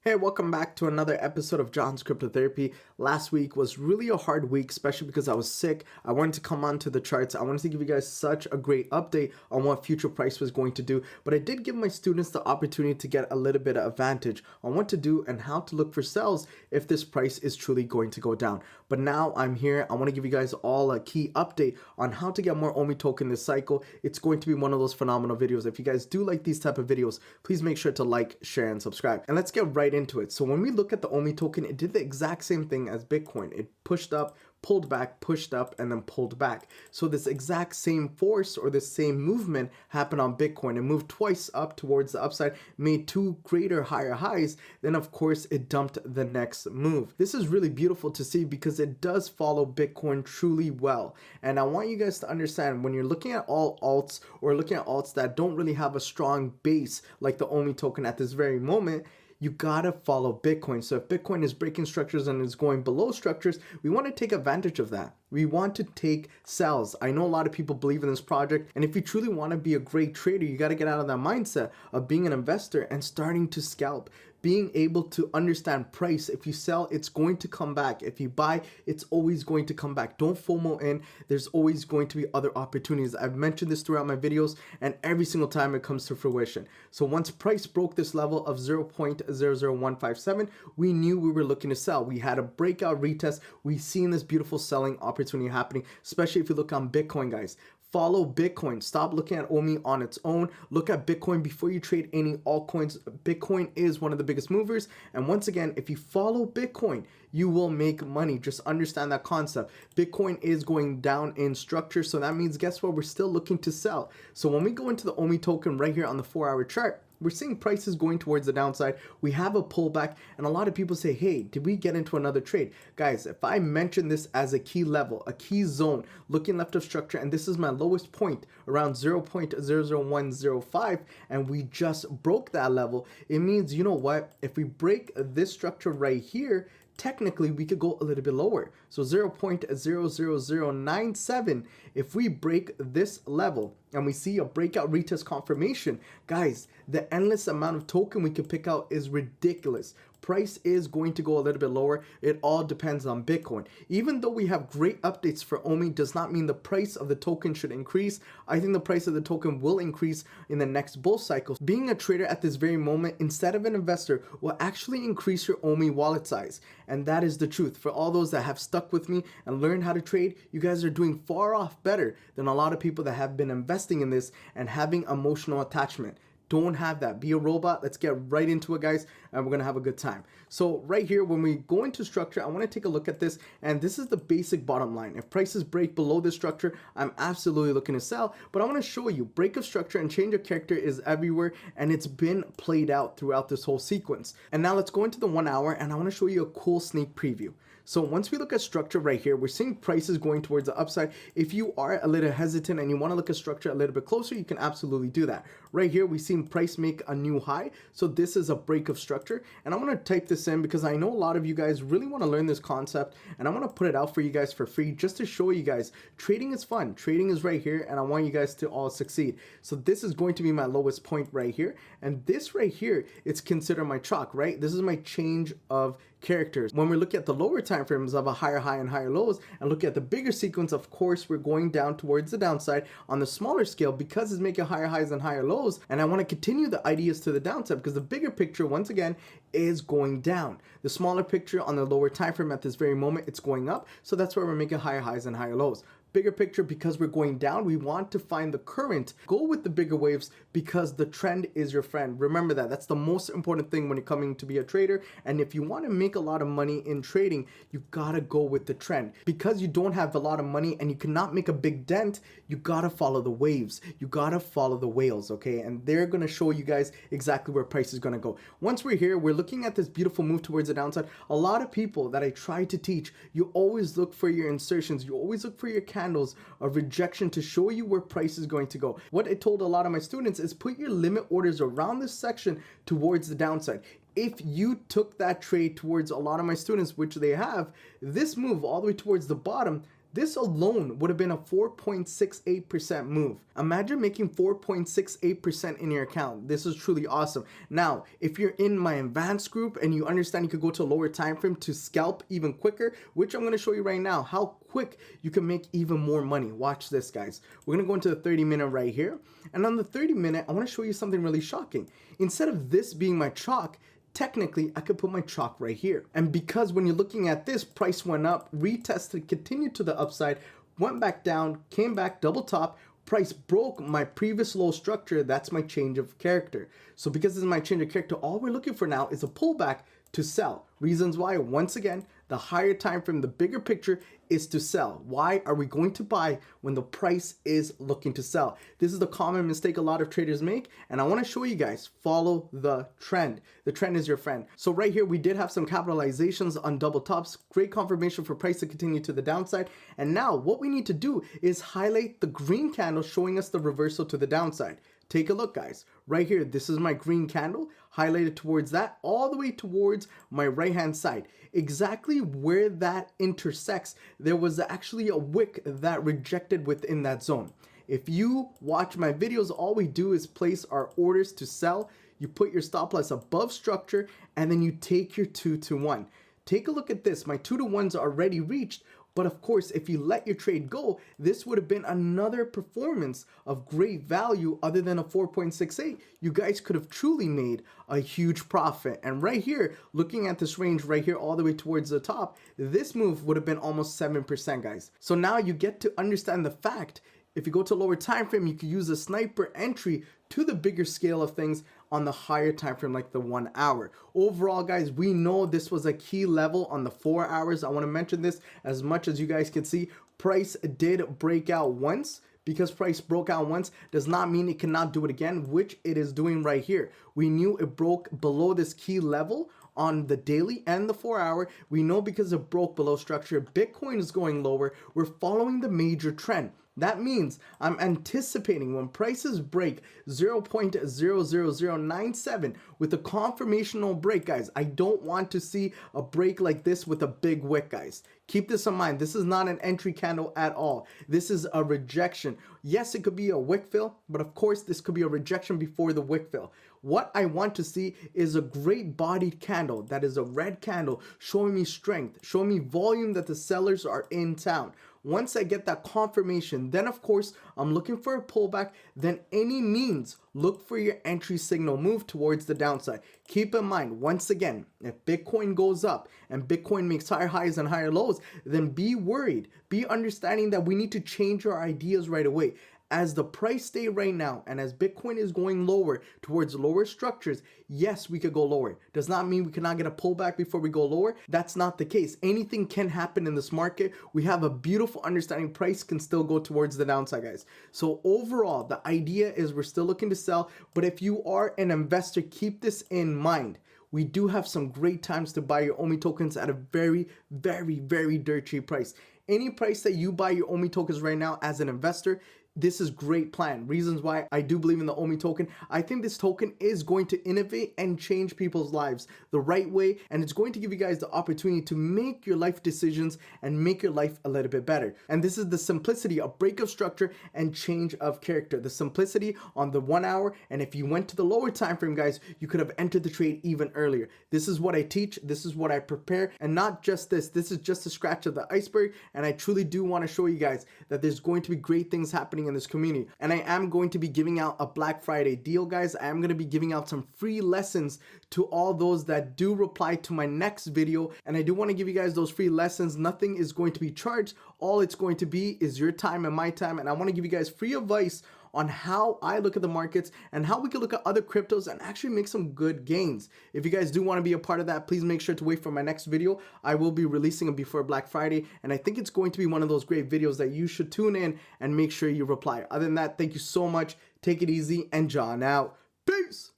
Hey, welcome back to another episode of Johnscryptotherapy. Last week was really a hard week, especially because I was sick. I wanted to come onto the charts. I wanted to give you guys such a great update on what future price was going to do, but I did give my students the opportunity to get a little bit of advantage on what to do and how to look for sells if this price is truly going to go down. But now I'm here. I want to give you guys all a key update on how to get more Ecomi token this cycle. It's going to be one of those phenomenal videos. If you guys do like these type of videos, please make sure to like, share, and subscribe. And let's get right into it. So when we look at the Ecomi token, it did the exact same thing as Bitcoin. It pushed up, pulled back, pushed up, and then pulled back. So this exact same force or this same movement happened on Bitcoin. It moved twice up towards the upside, made two greater higher highs. Then of course it dumped the next move. This is really beautiful to see because it does follow Bitcoin truly well. And I want you guys to understand, when you're looking at all alts or looking at alts that don't really have a strong base like the Ecomi token at this very moment, you gotta follow Bitcoin. So if Bitcoin is breaking structures and is going below structures, we want to take advantage of that. We want to take sells. I know a lot of people believe in this project, and if you truly want to be a great trader, you got to get out of that mindset of being an investor and starting to scalp. Being able to understand price. If you sell, it's going to come back. If you buy, it's always going to come back. Don't FOMO in. There's always going to be other opportunities. I've mentioned this throughout my videos, and every single time it comes to fruition. So once price broke this level of 0.00157, we knew we were looking to sell. We had a breakout retest. We've seen this beautiful selling opportunity happening, especially if you look on Bitcoin, guys. Follow Bitcoin. Stop looking at Ecomi on its own. Look at Bitcoin before you trade any altcoins. Bitcoin is one of the biggest movers. And once again, if you follow Bitcoin, you will make money. Just understand that concept. Bitcoin is going down in structure. So that means, guess what? We're still looking to sell. So when we go into the Ecomi token right here on the 4-hour chart, we're seeing prices going towards the downside. We have a pullback, and a lot of people say, hey, did we get into another trade? Guys, if I mention this as a key level, a key zone, looking left of structure, and this is my lowest point around 0.00105, and we just broke that level, it means, you know what? If we break this structure right here, technically we could go a little bit lower. So 0.00097, if we break this level and we see a breakout retest confirmation, guys, the endless amount of token we can pick out is ridiculous. Price is going to go a little bit lower. It all depends on Bitcoin. Even though we have great updates for Ecomi, does not mean the price of the token should increase. I think the price of the token will increase in the next bull cycle. Being a trader at this very moment, instead of an investor, will actually increase your Ecomi wallet size. And that is the truth. For all those that have stuck with me and learned how to trade, you guys are doing far off better than a lot of people that have been investing in this and having emotional attachment. Don't have that. Be a robot. Let's get right into it, guys, and we're going to have a good time. So right here, when we go into structure, I want to take a look at this, and this is the basic bottom line. If prices break below this structure, I'm absolutely looking to sell, but I want to show you break of structure and change of character is everywhere, and it's been played out throughout this whole sequence. And now let's go into the 1 hour, and I want to show you a cool sneak preview. So once we look at structure right here, we're seeing prices going towards the upside. If you are a little hesitant and you want to look at structure a little bit closer, you can absolutely do that. Right here, we've seen price make a new high. So this is a break of structure. And I want to type this in because I know a lot of you guys really want to learn this concept. And I want to put it out for you guys for free just to show you guys trading is fun. Trading is right here. And I want you guys to all succeed. So this is going to be my lowest point right here. And this right here, it's considered my chalk, right? This is my change of characters. When we look at the lower time frames of a higher high and higher lows and look at the bigger sequence, of course, we're going down towards the downside. On the smaller scale, because it's making higher highs and higher lows, and I want to continue the ideas to the downside because the bigger picture, once again, is going down. The smaller picture on the lower time frame at this very moment, it's going up. So that's where we're making higher highs and higher lows. Bigger picture, because we're going down, we want to find the current. Go with the bigger waves because the trend is your friend. Remember that. That's the most important thing when you're coming to be a trader. And if you want to make a lot of money in trading, you gotta go with the trend. Because you don't have a lot of money and you cannot make a big dent, you gotta follow the waves. You gotta follow the whales, okay? And they're gonna show you guys exactly where price is gonna go. Once we're here, we're looking at this beautiful move towards the downside. A lot of people that I try to teach, you always look for your insertions. You always look for your candles of rejection to show you where price is going to go. What I told a lot of my students is put your limit orders around this section towards the downside. If you took that trade towards a lot of my students, which they have, this move all the way towards the bottom, This alone would have been a 4.68% move. Imagine making 4.68% in your account. This is truly awesome. Now, if you're in my advanced group and you understand you could go to a lower time frame to scalp even quicker, which I'm going to show you right now, how quick you can make even more money. Watch this, guys. We're going to go into the 30-minute right here. And on the 30-minute, I want to show you something really shocking. Instead of this being my chalk, technically I could put my chalk right here. And because when you're looking at this, price went up, retested, continued to the upside, went back down, came back, double top, price broke my previous low structure. That's my change of character. So because this is my change of character, all we're looking for now is a pullback to sell. Reasons why, once again, the higher time frame, the bigger picture is to sell. Why are we going to buy when the price is looking to sell? This is the common mistake a lot of traders make, and I want to show you guys, follow the trend. The trend is your friend. So right here, we did have some capitalizations on double tops, great confirmation for price to continue to the downside. And now what we need to do is highlight the green candle showing us the reversal to the downside. Take a look, guys. Right here, this is my green candle, highlighted towards that, all the way towards my right-hand side. Exactly where that intersects, there was actually a wick that rejected within that zone. If you watch my videos, all we do is place our orders to sell. You put your stop loss above structure, and then you take your 2-to-1. Take a look at this. My 2-to-1's already reached. But of course, if you let your trade go, this would have been another performance of great value other than a 4.68. You guys could have truly made a huge profit. And right here, looking at this range right here all the way towards the top, this move would have been almost 7%, guys. So now you get to understand the fact, if you go to a lower time frame, you could use a sniper entry to the bigger scale of things on the higher time frame, like the 1 hour. Overall, guys, we know this was a key level on the 4 hours. I want to mention this as much as you guys can see. Price did break out once. Because price broke out once does not mean it cannot do it again, which it is doing right here. We knew it broke below this key level on the daily and the 4 hour. We know because it broke below structure, Bitcoin is going lower. We're following the major trend. That means I'm anticipating when prices break 0.00097 with a confirmational break, guys. I don't want to see a break like this with a big wick, guys. Keep this in mind. This is not an entry candle at all. This is a rejection. Yes, it could be a wick fill, but of course this could be a rejection before the wick fill. What I want to see is a great bodied candle that is a red candle showing me strength, showing me volume that the sellers are in town. Once I get that confirmation, then of course I'm looking for a pullback. Then any means, look for your entry signal move towards the downside. Keep in mind, once again, if Bitcoin goes up and Bitcoin makes higher highs and higher lows, then be worried. Be understanding that we need to change our ideas right away. As the price stay right now and as Bitcoin is going lower towards lower structures, yes, we could go lower. Does not mean we cannot get a pullback before we go lower. That's not the case. Anything can happen in this market. We have a beautiful understanding price can still go towards the downside, guys. So overall, the idea is we're still looking to sell. But if you are an investor, keep this in mind. We do have some great times to buy your OMI tokens at a very, very, very dirt cheap price. Any price that you buy your OMI tokens right now as an investor, this is great plan. Reasons why I do believe in the OMI token. I think this token is going to innovate and change people's lives the right way. And it's going to give you guys the opportunity to make your life decisions and make your life a little bit better. And this is the simplicity of break of structure and change of character. The simplicity on the 1 hour. And if you went to the lower time frame, guys, you could have entered the trade even earlier. This is what I teach. This is what I prepare. And not just this. This is just a scratch of the iceberg. And I truly do want to show you guys that there's going to be great things happening in this community. And I am going to be giving out a Black Friday deal, guys. I am going to be giving out some free lessons to all those that do reply to my next video. And I do want to give you guys those free lessons. Nothing is going to be charged. All it's going to be is your time and my time. And I want to give you guys free advice on how I look at the markets and how we can look at other cryptos and actually make some good gains. If you guys do want to be a part of that, please make sure to wait for my next video. I will be releasing it before Black Friday, and I think it's going to be one of those great videos that you should tune in and make sure you reply. Other than that, thank you so much. Take it easy, and John out. Peace.